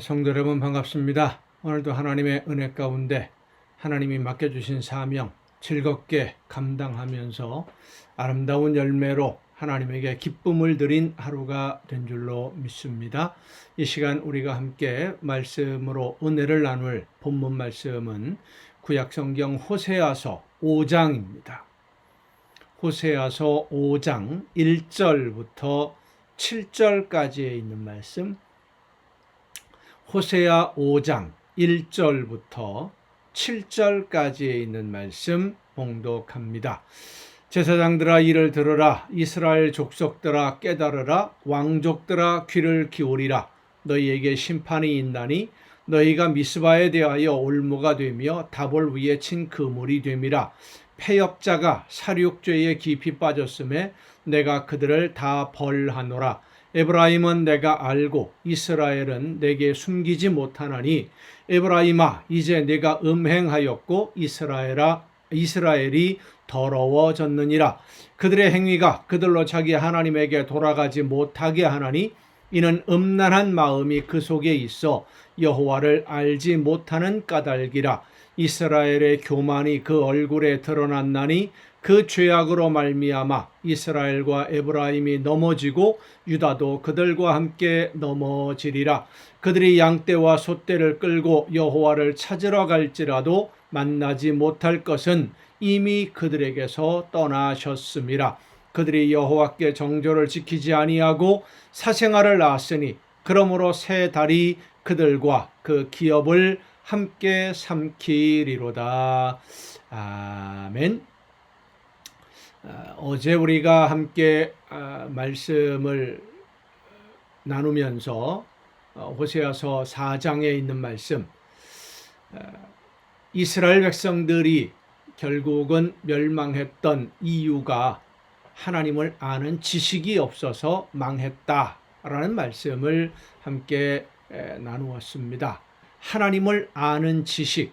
성도 여러분 반갑습니다. 오늘도 하나님의 은혜 가운데 하나님이 맡겨주신 사명 즐겁게 감당하면서 아름다운 열매로 하나님에게 기쁨을 드린 하루가 된 줄로 믿습니다. 이 시간 우리가 함께 말씀으로 은혜를 나눌 본문 말씀은 구약성경 호세아서 5장입니다. 호세아서 5장 1절부터 7절까지에 있는 말씀, 호세아 5장 1절부터 7절까지에 있는 말씀 봉독합니다. 제사장들아 이를 들으라. 이스라엘 족속들아 깨달으라. 왕족들아 귀를 기울이라. 너희에게 심판이 있나니 너희가 미스바에 대하여 올무가 되며 다볼 위에 친 그물이 됨이라. 패역자가 살육죄에 깊이 빠졌음에 내가 그들을 다 벌하노라. 에브라임은 내가 알고 이스라엘은 내게 숨기지 못하나니 에브라임아 이제 내가 음행하였고 이스라엘이 더러워졌느니라. 그들의 행위가 그들로 자기 하나님에게 돌아가지 못하게 하나니 이는 음란한 마음이 그 속에 있어 여호와를 알지 못하는 까닭이라. 이스라엘의 교만이 그 얼굴에 드러났나니 그 죄악으로 말미암아 이스라엘과 에브라임이 넘어지고 유다도 그들과 함께 넘어지리라. 그들이 양떼와 소떼를 끌고 여호와를 찾으러 갈지라도 만나지 못할 것은 이미 그들에게서 떠나셨음이라. 그들이 여호와께 정조를 지키지 아니하고 사생아를 낳았으니 그러므로 새 달이 그들과 그 기업을 함께 삼키리로다. 아멘. 어제 우리가 함께 말씀을 나누면서 호세아서 4장에 있는 말씀, 이스라엘 백성들이 결국은 멸망했던 이유가 하나님을 아는 지식이 없어서 망했다라는 말씀을 함께 나누었습니다. 하나님을 아는 지식,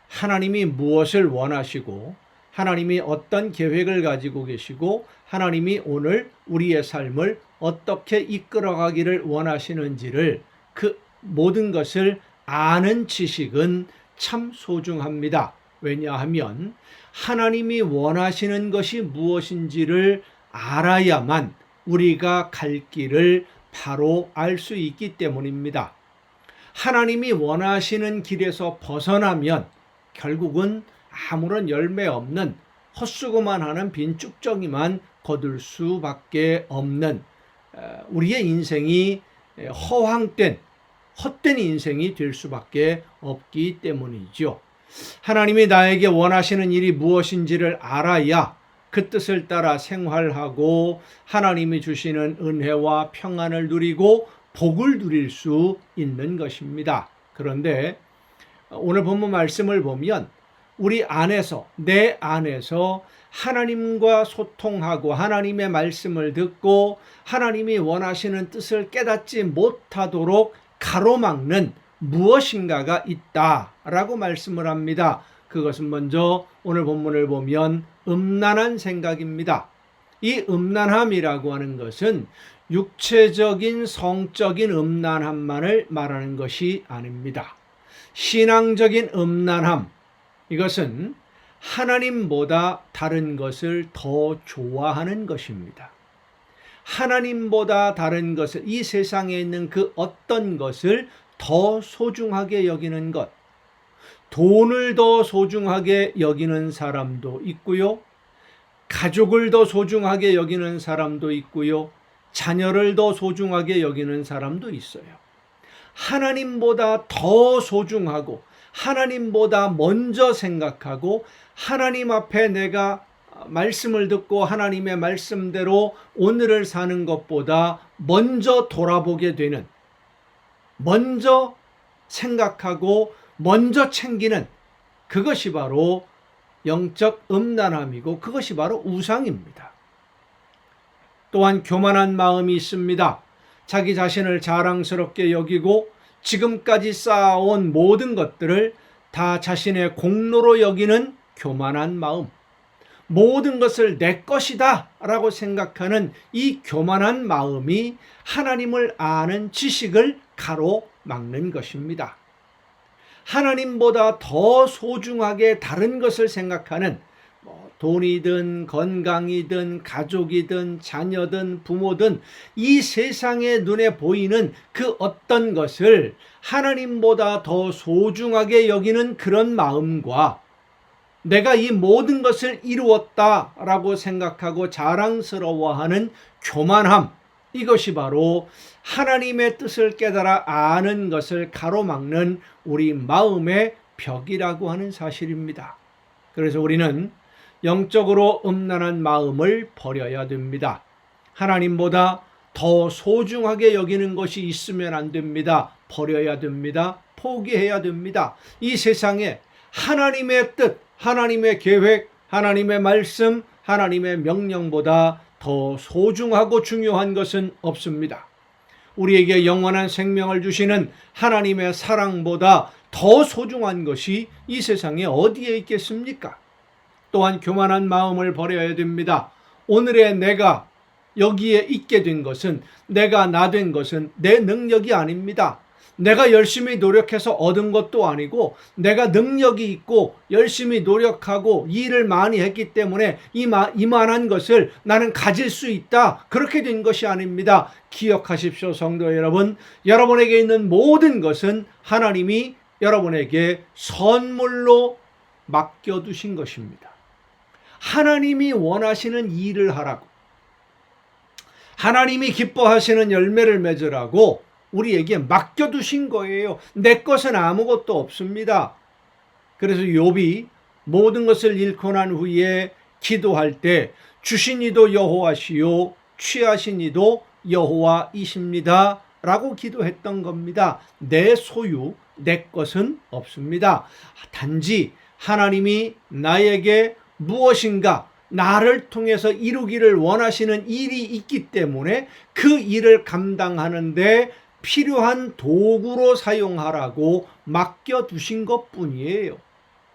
하나님이 무엇을 원하시고 하나님이 어떤 계획을 가지고 계시고 하나님이 오늘 우리의 삶을 어떻게 이끌어가기를 원하시는지를 그 모든 것을 아는 지식은 참 소중합니다. 왜냐하면 하나님이 원하시는 것이 무엇인지를 알아야만 우리가 갈 길을 바로 알 수 있기 때문입니다. 하나님이 원하시는 길에서 벗어나면 결국은 아무런 열매 없는 헛수고만 하는 빈 쭉정이만 거둘 수밖에 없는 우리의 인생이 허황된 헛된 인생이 될 수밖에 없기 때문이죠. 하나님이 나에게 원하시는 일이 무엇인지를 알아야 그 뜻을 따라 생활하고 하나님이 주시는 은혜와 평안을 누리고 복을 누릴 수 있는 것입니다. 그런데 오늘 본문 말씀을 보면 우리 안에서, 내 안에서 하나님과 소통하고 하나님의 말씀을 듣고 하나님이 원하시는 뜻을 깨닫지 못하도록 가로막는 무엇인가가 있다라고 말씀을 합니다. 그것은 먼저 오늘 본문을 보면 음란한 생각입니다. 이 음란함이라고 하는 것은 육체적인 성적인 음란함만을 말하는 것이 아닙니다. 신앙적인 음란함, 이것은 하나님보다 다른 것을 더 좋아하는 것입니다. 하나님보다 다른 것을, 이 세상에 있는 그 어떤 것을 더 소중하게 여기는 것, 돈을 더 소중하게 여기는 사람도 있고요, 가족을 더 소중하게 여기는 사람도 있고요, 자녀를 더 소중하게 여기는 사람도 있어요. 하나님보다 더 소중하고 하나님보다 먼저 생각하고 하나님 앞에 내가 말씀을 듣고 하나님의 말씀대로 오늘을 사는 것보다 먼저 돌아보게 되는, 먼저 생각하고 먼저 챙기는 그것이 바로 영적 음란함이고 그것이 바로 우상입니다. 또한 교만한 마음이 있습니다. 자기 자신을 자랑스럽게 여기고 지금까지 쌓아온 모든 것들을 다 자신의 공로로 여기는 교만한 마음. 모든 것을 내 것이다 라고 생각하는 이 교만한 마음이 하나님을 아는 지식을 가로막는 것입니다. 하나님보다 더 소중하게 다른 것을 생각하는 돈이든 건강이든 가족이든 자녀든 부모든 이 세상의 눈에 보이는 그 어떤 것을 하나님보다 더 소중하게 여기는 그런 마음과 내가 이 모든 것을 이루었다라고 생각하고 자랑스러워하는 교만함, 이것이 바로 하나님의 뜻을 깨달아 아는 것을 가로막는 우리 마음의 벽이라고 하는 사실입니다. 그래서 우리는 영적으로 음란한 마음을 버려야 됩니다. 하나님보다 더 소중하게 여기는 것이 있으면 안 됩니다. 버려야 됩니다. 포기해야 됩니다. 이 세상에 하나님의 뜻, 하나님의 계획, 하나님의 말씀, 하나님의 명령보다 더 소중하고 중요한 것은 없습니다. 우리에게 영원한 생명을 주시는 하나님의 사랑보다 더 소중한 것이 이 세상에 어디에 있겠습니까? 또한 교만한 마음을 버려야 됩니다. 오늘의 내가 여기에 있게 된 것은, 내가 나 된 것은 내 능력이 아닙니다. 내가 열심히 노력해서 얻은 것도 아니고, 내가 능력이 있고 열심히 노력하고 일을 많이 했기 때문에 이만한 것을 나는 가질 수 있다, 그렇게 된 것이 아닙니다. 기억하십시오, 성도 여러분. 여러분에게 있는 모든 것은 하나님이 여러분에게 선물로 맡겨두신 것입니다. 하나님이 원하시는 일을 하라고, 하나님이 기뻐하시는 열매를 맺으라고 우리에게 맡겨두신 거예요. 내 것은 아무것도 없습니다. 그래서 욥이 모든 것을 잃고 난 후에 기도할 때 주신 이도 여호와시요 취하신 이도 여호와이십니다 라고 기도했던 겁니다. 내 소유, 내 것은 없습니다. 단지 하나님이 나에게 무엇인가 나를 통해서 이루기를 원하시는 일이 있기 때문에 그 일을 감당하는데 필요한 도구로 사용하라고 맡겨두신 것뿐이에요.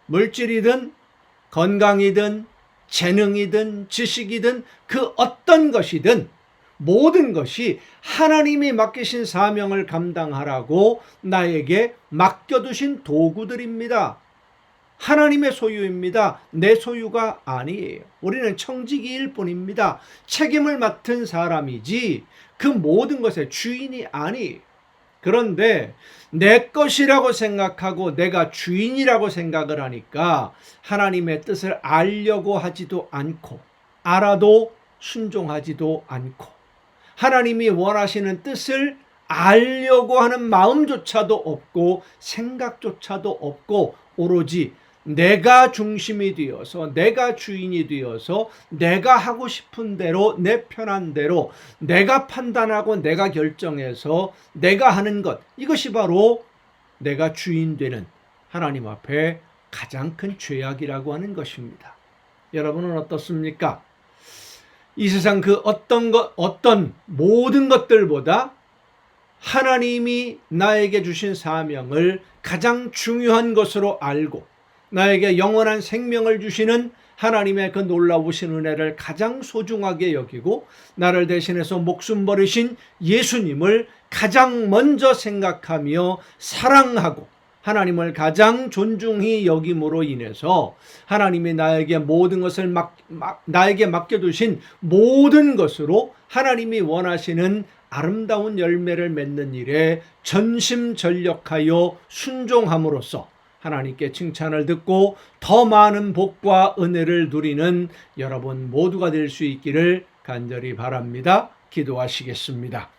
물질이든 건강이든 재능이든 지식이든 그 어떤 것이든 모든 것이 하나님이 맡기신 사명을 감당하라고 나에게 맡겨두신 도구들입니다. 하나님의 소유입니다. 내 소유가 아니에요. 우리는 청지기일 뿐입니다. 책임을 맡은 사람이지 그 모든 것의 주인이 아니에요. 그런데 내 것이라고 생각하고 내가 주인이라고 생각을 하니까 하나님의 뜻을 알려고 하지도 않고, 알아도 순종하지도 않고, 하나님이 원하시는 뜻을 알려고 하는 마음조차도 없고 생각조차도 없고, 오로지 내가 중심이 되어서, 내가 주인이 되어서 내가 하고 싶은 대로, 내 편한 대로 내가 판단하고 내가 결정해서 내가 하는 것, 이것이 바로 내가 주인 되는 하나님 앞에 가장 큰 죄악이라고 하는 것입니다. 여러분은 어떻습니까? 이 세상 그 어떤 모든 것들보다 하나님이 나에게 주신 사명을 가장 중요한 것으로 알고, 나에게 영원한 생명을 주시는 하나님의 그 놀라우신 은혜를 가장 소중하게 여기고, 나를 대신해서 목숨 버리신 예수님을 가장 먼저 생각하며 사랑하고 하나님을 가장 존중히 여김으로 인해서 하나님이 나에게 모든 것을 나에게 맡겨두신 모든 것으로 하나님이 원하시는 아름다운 열매를 맺는 일에 전심전력하여 순종함으로써 하나님께 칭찬을 듣고 더 많은 복과 은혜를 누리는 여러분 모두가 될 수 있기를 간절히 바랍니다. 기도하시겠습니다.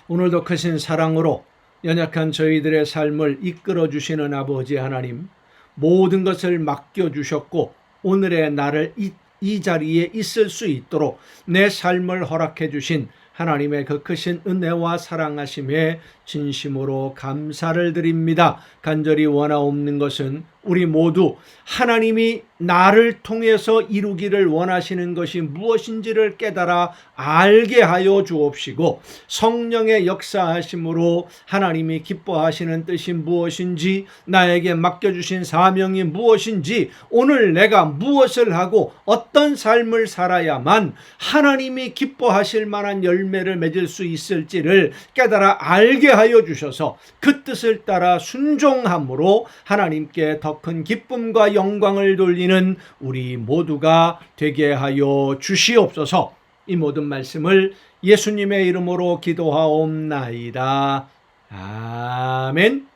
오늘도 크신 사랑으로 연약한 저희들의 삶을 이끌어 주시는 아버지 하나님, 모든 것을 맡겨주셨고 오늘의 나를 이 자리에 있을 수 있도록 내 삶을 허락해 주신 하나님의 그 크신 은혜와 사랑하심에 진심으로 감사를 드립니다. 간절히 원하옵는 것은 우리 모두 하나님이 나를 통해서 이루기를 원하시는 것이 무엇인지를 깨달아 알게 하여 주옵시고, 성령의 역사하심으로 하나님이 기뻐하시는 뜻이 무엇인지, 나에게 맡겨주신 사명이 무엇인지, 오늘 내가 무엇을 하고 어떤 삶을 살아야만 하나님이 기뻐하실 만한 열매를 맺을 수 있을지를 깨달아 알게 하여 주셔서 그 뜻을 따라 순종함으로 하나님께 더 큰 기쁨과 영광을 돌리는 우리 모두가 되게 하여 주시옵소서. 이 모든 말씀을 예수님의 이름으로 기도하옵나이다. 아멘.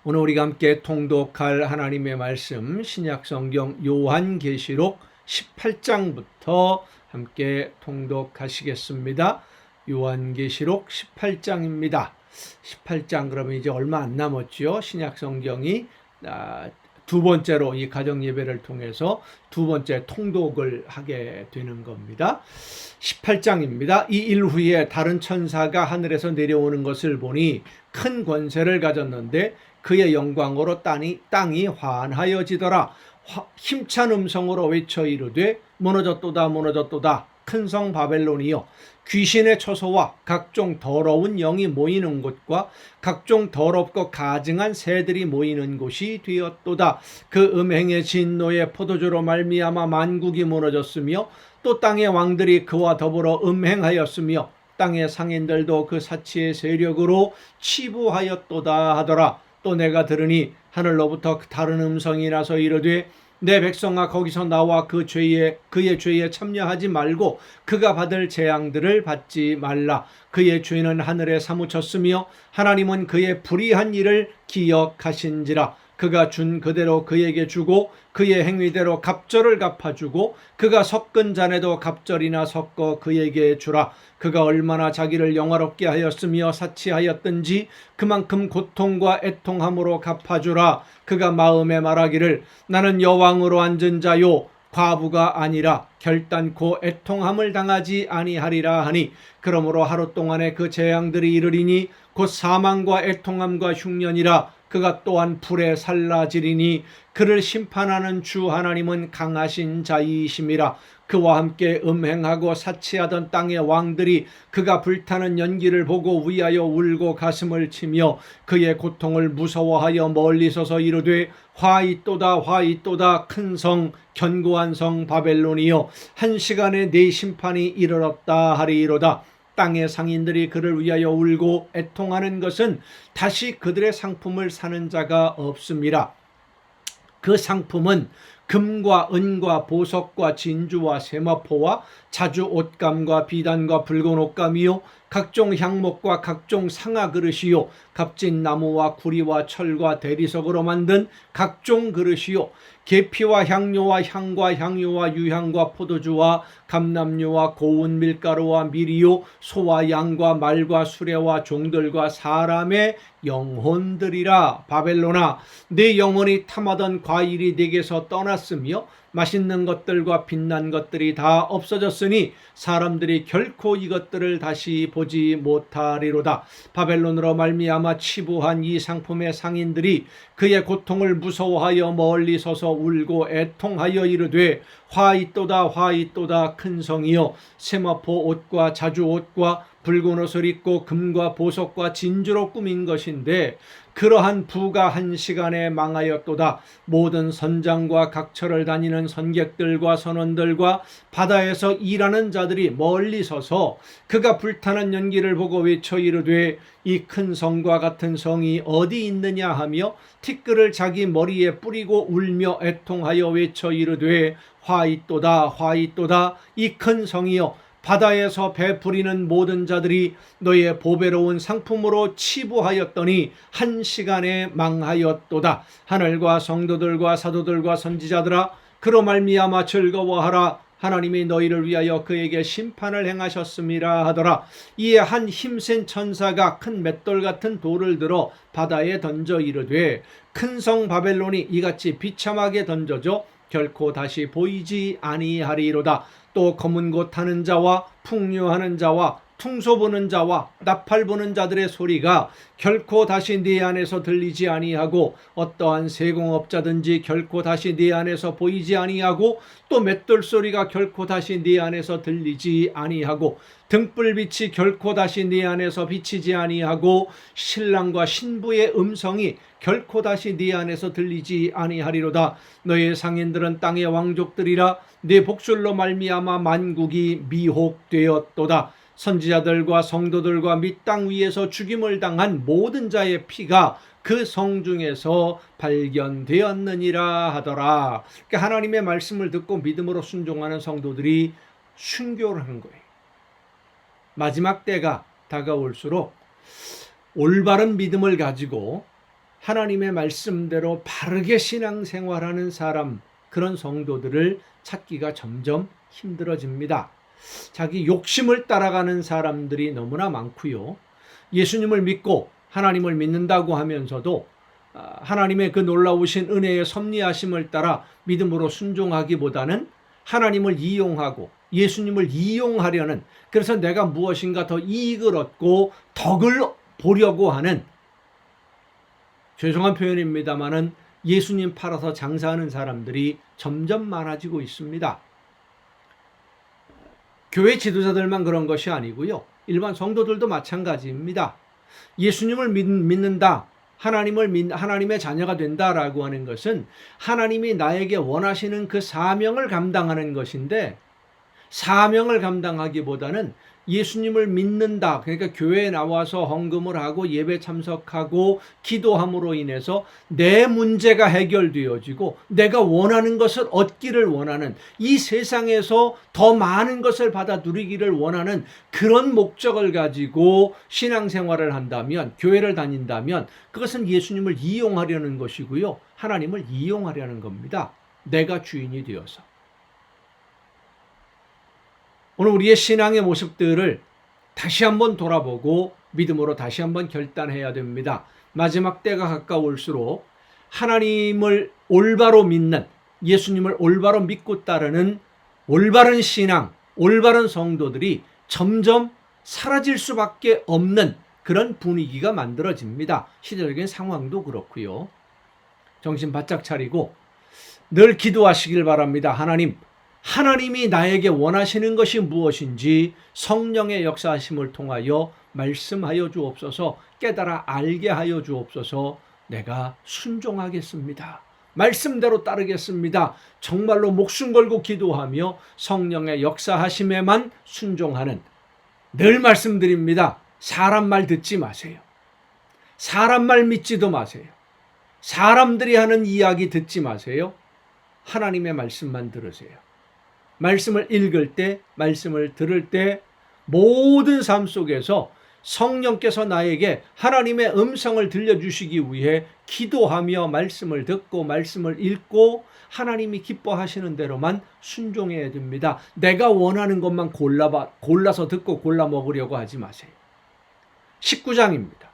오늘 우리가 함께 통독할 하나님의 말씀, 신약성경 요한계시록 18장부터 함께 통독하시겠습니다. 요한계시록 18장입니다. 18장 그러면 이제 얼마 안 남았죠. 신약성경이 두 번째로 이 가정예배를 통해서 두 번째 통독을 하게 되는 겁니다. 18장입니다. 이 일 후에 다른 천사가 하늘에서 내려오는 것을 보니 큰 권세를 가졌는데 그의 영광으로 땅이 환하여지더라. 힘찬 음성으로 외쳐 이르되 무너졌도다 무너졌도다 큰 성 바벨론이여, 귀신의 처소와 각종 더러운 영이 모이는 곳과 각종 더럽고 가증한 새들이 모이는 곳이 되었도다. 그 음행의 진노의 포도주로 말미암아 만국이 무너졌으며 또 땅의 왕들이 그와 더불어 음행하였으며 땅의 상인들도 그 사치의 세력으로 치부하였도다 하더라. 또 내가 들으니 하늘로부터 다른 음성이 나서 이르되 내 백성아, 거기서 나와 그의 죄에 참여하지 말고 그가 받을 재앙들을 받지 말라. 그의 죄는 하늘에 사무쳤으며 하나님은 그의 불의한 일을 기억하신지라. 그가 준 그대로 그에게 주고 그의 행위대로 갑절을 갚아주고 그가 섞은 잔에도 갑절이나 섞어 그에게 주라. 그가 얼마나 자기를 영화롭게 하였으며 사치하였든지 그만큼 고통과 애통함으로 갚아주라. 그가 마음에 말하기를 나는 여왕으로 앉은 자요 과부가 아니라 결단코 애통함을 당하지 아니하리라 하니, 그러므로 하루 동안에 그 재앙들이 이르리니 곧 사망과 애통함과 흉년이라. 그가 또한 불에 살라지리니 그를 심판하는 주 하나님은 강하신 자이심이라. 그와 함께 음행하고 사치하던 땅의 왕들이 그가 불타는 연기를 보고 위하여 울고 가슴을 치며 그의 고통을 무서워하여 멀리 서서 이르되 화 있도다 화 있도다 큰 성 견고한 성 바벨론이여, 한 시간에 네 심판이 이르렀다 하리이로다. 땅의 상인들이 그를 위하여 울고 애통하는 것은 다시 그들의 상품을 사는 자가 없음이라. 그 상품은 금과 은과 보석과 진주와 세마포와 자주 옷감과 비단과 붉은 옷감이요 각종 향목과 각종 상아 그릇이요 값진 나무와 구리와 철과 대리석으로 만든 각종 그릇이요 계피와 향료와 향과 향유와 유향과 포도주와 감람류와 고운 밀가루와 밀이요 소와 양과 말과 수레와 종들과 사람의 영혼들이라. 바벨론아, 내 영혼이 탐하던 과일이 내게서 떠났으며 맛있는 것들과 빛난 것들이 다 없어졌으니 사람들이 결코 이것들을 다시 보지 못하리로다. 바벨론으로 말미암아 치부한 이 상품의 상인들이 그의 고통을 무서워하여 멀리 서서 울고 애통하여 이르되 화 있도다 큰 성이여, 세마포 옷과 자주 옷과 붉은 옷을 입고 금과 보석과 진주로 꾸민 것인데 그러한 부가 한 시간에 망하였도다. 모든 선장과 각처를 다니는 선객들과 선원들과 바다에서 일하는 자들이 멀리 서서 그가 불타는 연기를 보고 외쳐 이르되 이 큰 성과 같은 성이 어디 있느냐 하며 티끌을 자기 머리에 뿌리고 울며 애통하여 외쳐 이르되 화 있도다 이 큰 성이여, 바다에서 베풀이는 모든 자들이 너의 보배로운 상품으로 치부하였더니 한 시간에 망하였도다. 하늘과 성도들과 사도들과 선지자들아, 그로 말미암아 즐거워하라. 하나님이 너희를 위하여 그에게 심판을 행하셨음이라 하더라. 이에 한 힘센 천사가 큰 맷돌 같은 돌을 들어 바다에 던져 이르되 큰 성 바벨론이 이같이 비참하게 던져져 결코 다시 보이지 아니하리로다. 또 검은 곳 타는 자와 풍류하는 자와 퉁소 부는 자와 나팔 부는 자들의 소리가 결코 다시 네 안에서 들리지 아니하고 어떠한 세공업자든지 결코 다시 네 안에서 보이지 아니하고 또 맷돌 소리가 결코 다시 네 안에서 들리지 아니하고 등불빛이 결코 다시 네 안에서 비치지 아니하고 신랑과 신부의 음성이 결코 다시 네 안에서 들리지 아니하리로다. 너의 상인들은 땅의 왕족들이라 네 복술로 말미암아 만국이 미혹되었도다. 선지자들과 성도들과 및 땅 위에서 죽임을 당한 모든 자의 피가 그 성중에서 발견되었느니라 하더라. 그러니까 하나님의 말씀을 듣고 믿음으로 순종하는 성도들이 순교를 하는 거예요. 마지막 때가 다가올수록 올바른 믿음을 가지고 하나님의 말씀대로 바르게 신앙생활하는 사람, 그런 성도들을 찾기가 점점 힘들어집니다. 자기 욕심을 따라가는 사람들이 너무나 많고요. 예수님을 믿고 하나님을 믿는다고 하면서도 하나님의 그 놀라우신 은혜의 섭리하심을 따라 믿음으로 순종하기보다는 하나님을 이용하고 예수님을 이용하려는, 그래서 내가 무엇인가 더 이익을 얻고 덕을 보려고 하는, 죄송한 표현입니다마는 예수님 팔아서 장사하는 사람들이 점점 많아지고 있습니다. 교회 지도자들만 그런 것이 아니고요. 일반 성도들도 마찬가지입니다. 예수님을 믿는다, 하나님의 자녀가 된다라고 하는 것은 하나님이 나에게 원하시는 그 사명을 감당하는 것인데, 사명을 감당하기보다는 예수님을 믿는다, 그러니까 교회에 나와서 헌금을 하고 예배 참석하고 기도함으로 인해서 내 문제가 해결되어지고 내가 원하는 것을 얻기를 원하는, 이 세상에서 더 많은 것을 받아 누리기를 원하는 그런 목적을 가지고 신앙생활을 한다면, 교회를 다닌다면 그것은 예수님을 이용하려는 것이고요. 하나님을 이용하려는 겁니다. 내가 주인이 되어서. 오늘 우리의 신앙의 모습들을 다시 한번 돌아보고 믿음으로 다시 한번 결단해야 됩니다. 마지막 때가 가까울수록 하나님을 올바로 믿는, 예수님을 올바로 믿고 따르는 올바른 신앙, 올바른 성도들이 점점 사라질 수밖에 없는 그런 분위기가 만들어집니다. 시대적인 상황도 그렇고요. 정신 바짝 차리고 늘 기도하시길 바랍니다. 하나님이 나에게 원하시는 것이 무엇인지 성령의 역사하심을 통하여 말씀하여 주옵소서, 깨달아 알게 하여 주옵소서. 내가 순종하겠습니다. 말씀대로 따르겠습니다. 정말로 목숨 걸고 기도하며 성령의 역사하심에만 순종하는, 늘 말씀드립니다. 사람 말 듣지 마세요. 사람 말 믿지도 마세요. 사람들이 하는 이야기 듣지 마세요. 하나님의 말씀만 들으세요. 말씀을 읽을 때, 말씀을 들을 때 모든 삶 속에서 성령께서 나에게 하나님의 음성을 들려주시기 위해 기도하며 말씀을 듣고 말씀을 읽고 하나님이 기뻐하시는 대로만 순종해야 됩니다. 내가 원하는 것만 골라서 듣고 골라 먹으려고 하지 마세요. 19장입니다.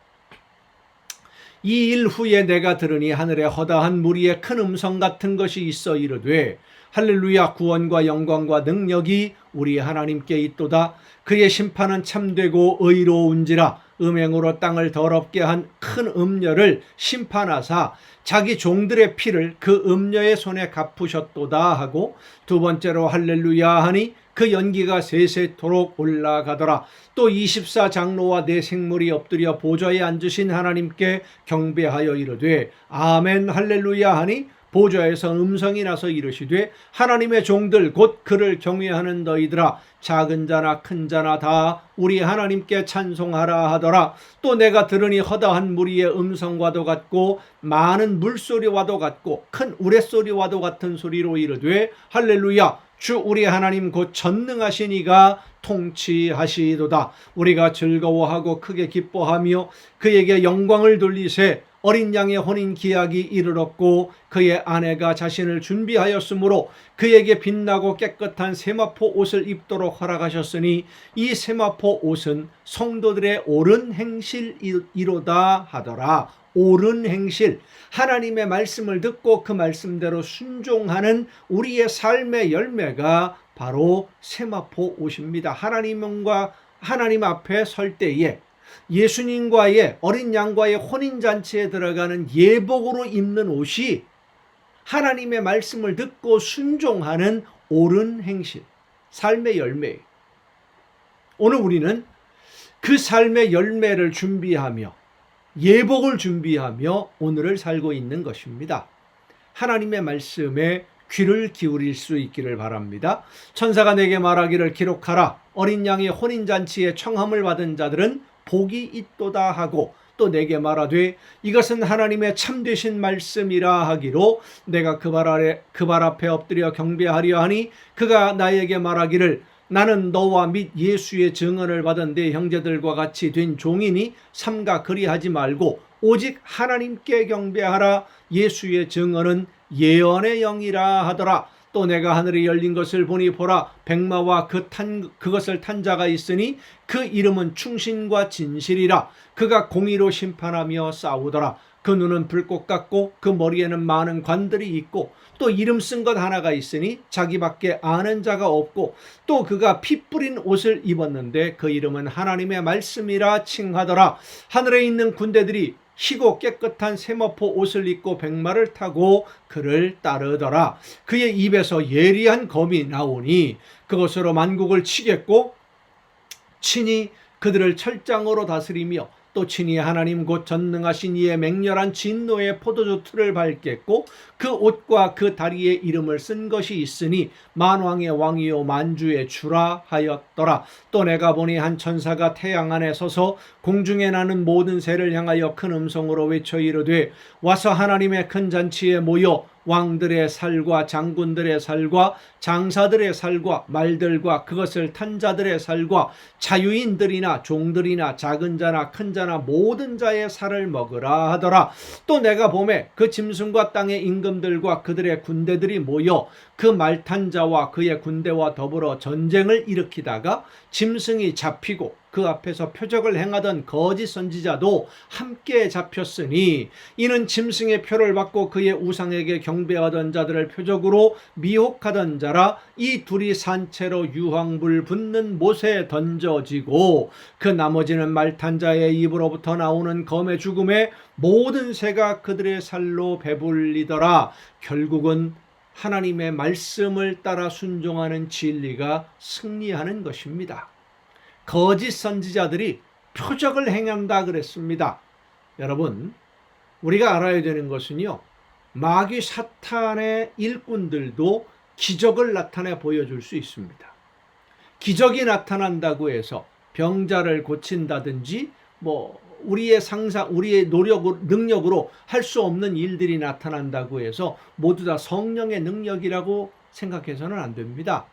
이 일 후에 내가 들으니 하늘에 허다한 무리의 큰 음성 같은 것이 있어 이르되 할렐루야, 구원과 영광과 능력이 우리 하나님께 있도다. 그의 심판은 참되고 의로운지라. 음행으로 땅을 더럽게 한 큰 음녀를 심판하사 자기 종들의 피를 그 음녀의 손에 갚으셨도다 하고, 두 번째로 할렐루야 하니 그 연기가 세세토록 올라가더라. 또 24장로와 네 생물이 엎드려 보좌에 앉으신 하나님께 경배하여 이르되 아멘 할렐루야 하니, 보좌에서 음성이 나서 이르시되 하나님의 종들 곧 그를 경외하는 너희들아, 작은 자나 큰 자나 다 우리 하나님께 찬송하라 하더라. 또 내가 들으니 허다한 무리의 음성과도 같고 많은 물소리와도 같고 큰 우레소리와도 같은 소리로 이르되 할렐루야, 주 우리 하나님 곧 전능하신 이가 통치하시도다. 우리가 즐거워하고 크게 기뻐하며 그에게 영광을 돌리세. 어린 양의 혼인 기약이 이르렀고 그의 아내가 자신을 준비하였으므로 그에게 빛나고 깨끗한 세마포 옷을 입도록 허락하셨으니 이 세마포 옷은 성도들의 옳은 행실이로다 하더라. 옳은 행실, 하나님의 말씀을 듣고 그 말씀대로 순종하는 우리의 삶의 열매가 바로 세마포 옷입니다. 하나님 앞에 설 때에 예수님과의 어린 양과의 혼인잔치에 들어가는 예복으로 입는 옷이 하나님의 말씀을 듣고 순종하는 옳은 행실, 삶의 열매. 오늘 우리는 그 삶의 열매를 준비하며 예복을 준비하며 오늘을 살고 있는 것입니다. 하나님의 말씀에 귀를 기울일 수 있기를 바랍니다. 천사가 내게 말하기를 기록하라. 어린 양의 혼인잔치에 청함을 받은 자들은 복이 있도다 하고 또 내게 말하되 이것은 하나님의 참되신 말씀이라 하기로 내가 그 발 앞에 엎드려 경배하려 하니 그가 나에게 말하기를 나는 너와 및 예수의 증언을 받은 내 형제들과 같이 된 종이니 삼가 그리하지 말고 오직 하나님께 경배하라. 예수의 증언은 예언의 영이라 하더라. 또 내가 하늘이 열린 것을 보니 보라 백마와 그것을 탄 자가 있으니 그 이름은 충신과 진실이라. 그가 공의로 심판하며 싸우더라. 그 눈은 불꽃 같고 그 머리에는 많은 관들이 있고 또 이름 쓴 것 하나가 있으니 자기밖에 아는 자가 없고 또 그가 피 뿌린 옷을 입었는데 그 이름은 하나님의 말씀이라 칭하더라. 하늘에 있는 군대들이 희고 깨끗한 세마포 옷을 입고 백마를 타고 그를 따르더라. 그의 입에서 예리한 검이 나오니 그것으로 만국을 치겠고 친히 그들을 철장으로 다스리며 또 친히 하나님 곧 전능하신 이의 맹렬한 진노의 포도주 틀을 밟겠고 그 옷과 그 다리에 이름을 쓴 것이 있으니 만왕의 왕이요 만주의 주라 하였더라. 또 내가 보니 한 천사가 태양 안에 서서 공중에 나는 모든 새를 향하여 큰 음성으로 외쳐 이르되 와서 하나님의 큰 잔치에 모여 왕들의 살과 장군들의 살과 장사들의 살과 말들과 그것을 탄 자들의 살과 자유인들이나 종들이나 작은 자나 큰 자나 모든 자의 살을 먹으라 하더라. 또 내가 보매 그 짐승과 땅의 임금들과 그들의 군대들이 모여 그 말 탄 자와 그의 군대와 더불어 전쟁을 일으키다가 짐승이 잡히고 그 앞에서 표적을 행하던 거짓 선지자도 함께 잡혔으니 이는 짐승의 표를 받고 그의 우상에게 경배하던 자들을 표적으로 미혹하던 자라. 이 둘이 산채로 유황불 붙는 못에 던져지고 그 나머지는 말탄 자의 입으로부터 나오는 검의 죽음에 모든 새가 그들의 살로 배불리더라. 결국은 하나님의 말씀을 따라 순종하는 진리가 승리하는 것입니다. 거짓 선지자들이 표적을 행한다 그랬습니다. 여러분, 우리가 알아야 되는 것은요, 마귀 사탄의 일꾼들도 기적을 나타내 보여줄 수 있습니다. 기적이 나타난다고 해서 병자를 고친다든지 우리의 우리의 능력으로 할 수 없는 일들이 나타난다고 해서 모두 다 성령의 능력이라고 생각해서는 안 됩니다.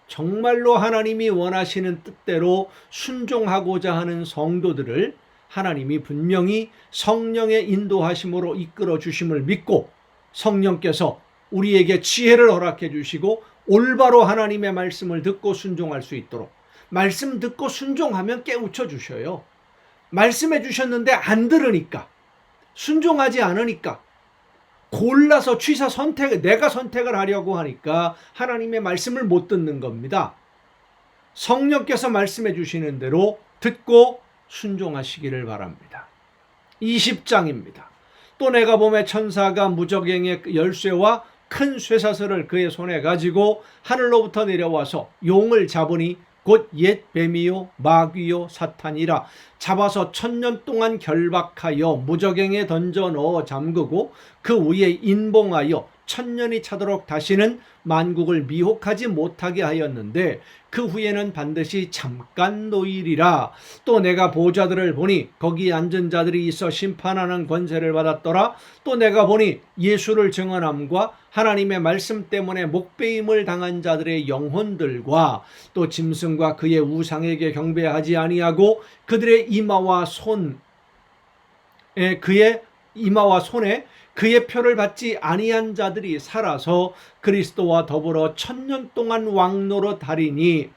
정말로 하나님이 원하시는 뜻대로 순종하고자 하는 성도들을 하나님이 분명히 성령의 인도하심으로 이끌어 주심을 믿고 성령께서 우리에게 지혜를 허락해 주시고 올바로 하나님의 말씀을 듣고 순종할 수 있도록, 말씀 듣고 순종하면 깨우쳐 주셔요. 말씀해 주셨는데 안 들으니까, 순종하지 않으니까, 골라서 내가 선택을 하려고 하니까 하나님의 말씀을 못 듣는 겁니다. 성령께서 말씀해 주시는 대로 듣고 순종하시기를 바랍니다. 20장입니다. 또 내가 보매 천사가 무저갱의 열쇠와 큰 쇠사슬을 그의 손에 가지고 하늘로부터 내려와서 용을 잡으니 곧 옛 뱀이요 마귀요 사탄이라. 잡아서 1000년 동안 결박하여 무저갱에 던져 넣어 잠그고 그 위에 인봉하여 1000년이 차도록 다시는 만국을 미혹하지 못하게 하였는데 그 후에는 반드시 잠깐 노일이라. 또 내가 보좌들을 보니 거기 앉은 자들이 있어 심판하는 권세를 받았더라. 또 내가 보니 예수를 증언함과 하나님의 말씀 때문에 목배임을 당한 자들의 영혼들과 또 짐승과 그의 우상에게 경배하지 아니하고 그들의 이마와 손에 그의 표를 받지 아니한 자들이 살아서 그리스도와 더불어 1000년 동안 왕노로 다니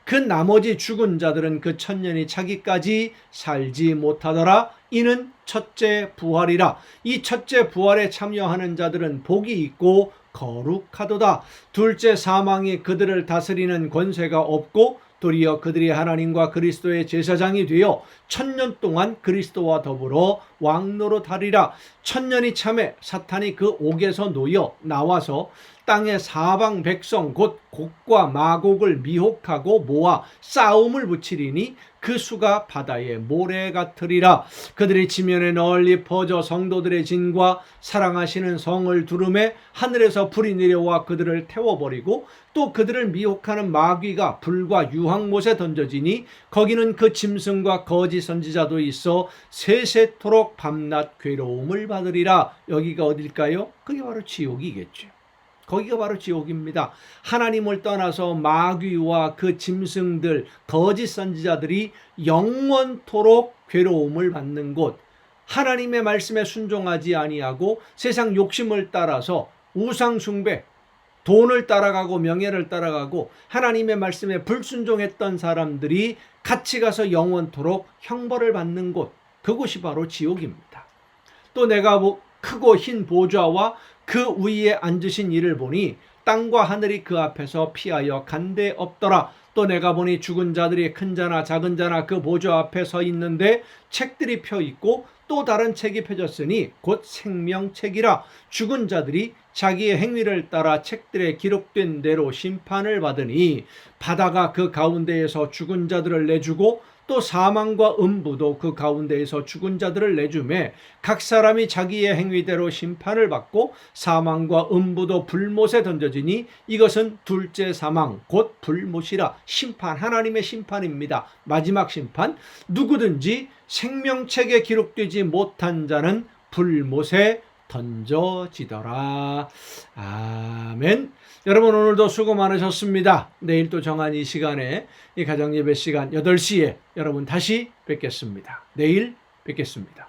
그 나머지 죽은 자들은 그 1000년이 차기까지 살지 못하더라. 이는 첫째 부활이라. 이 첫째 부활에 참여하는 자들은 복이 있고 거룩하도다. 둘째 사망이 그들을 다스리는 권세가 없고 도리어 그들이 하나님과 그리스도의 제사장이 되어 1000년 동안 그리스도와 더불어 왕노릇하리라. 1000년이 참에 사탄이 그 옥에서 놓여 나와서 땅의 사방 백성 곧 곡과 마곡을 미혹하고 모아 싸움을 붙이리니 그 수가 바다의 모래 같으리라. 그들이 지면에 널리 퍼져 성도들의 진과 사랑하시는 성을 두름에 하늘에서 불이 내려와 그들을 태워버리고 또 그들을 미혹하는 마귀가 불과 유황못에 던져지니 거기는 그 짐승과 거짓 선지자도 있어 세세토록 밤낮 괴로움을 받으리라. 여기가 어딜까요? 그게 바로 지옥이겠죠. 거기가 바로 지옥입니다. 하나님을 떠나서 마귀와 그 짐승들, 거짓 선지자들이 영원토록 괴로움을 받는 곳, 하나님의 말씀에 순종하지 아니하고 세상 욕심을 따라서 우상 숭배, 돈을 따라가고 명예를 따라가고 하나님의 말씀에 불순종했던 사람들이 같이 가서 영원토록 형벌을 받는 곳, 그곳이 바로 지옥입니다. 또 내가 크고 흰 보좌와 그 위에 앉으신 이를 보니 땅과 하늘이 그 앞에서 피하여 간데 없더라. 또 내가 보니 죽은 자들이 큰 자나 작은 자나 그 보좌 앞에 서 있는데 책들이 펴 있고 또 다른 책이 펴졌으니 곧 생명책이라. 죽은 자들이 자기의 행위를 따라 책들에 기록된 대로 심판을 받으니 바다가 그 가운데에서 죽은 자들을 내주고 또 사망과 음부도 그 가운데에서 죽은 자들을 내주매 각 사람이 자기의 행위대로 심판을 받고 사망과 음부도 불못에 던져지니 이것은 둘째 사망 곧 불못이라. 심판, 하나님의 심판입니다. 마지막 심판. 누구든지 생명책에 기록되지 못한 자는 불못에 던져지더라. 아멘. 여러분 오늘도 수고 많으셨습니다. 내일 또 정한 이 시간에 이 가정예배 시간 8시에 여러분 다시 뵙겠습니다. 내일 뵙겠습니다.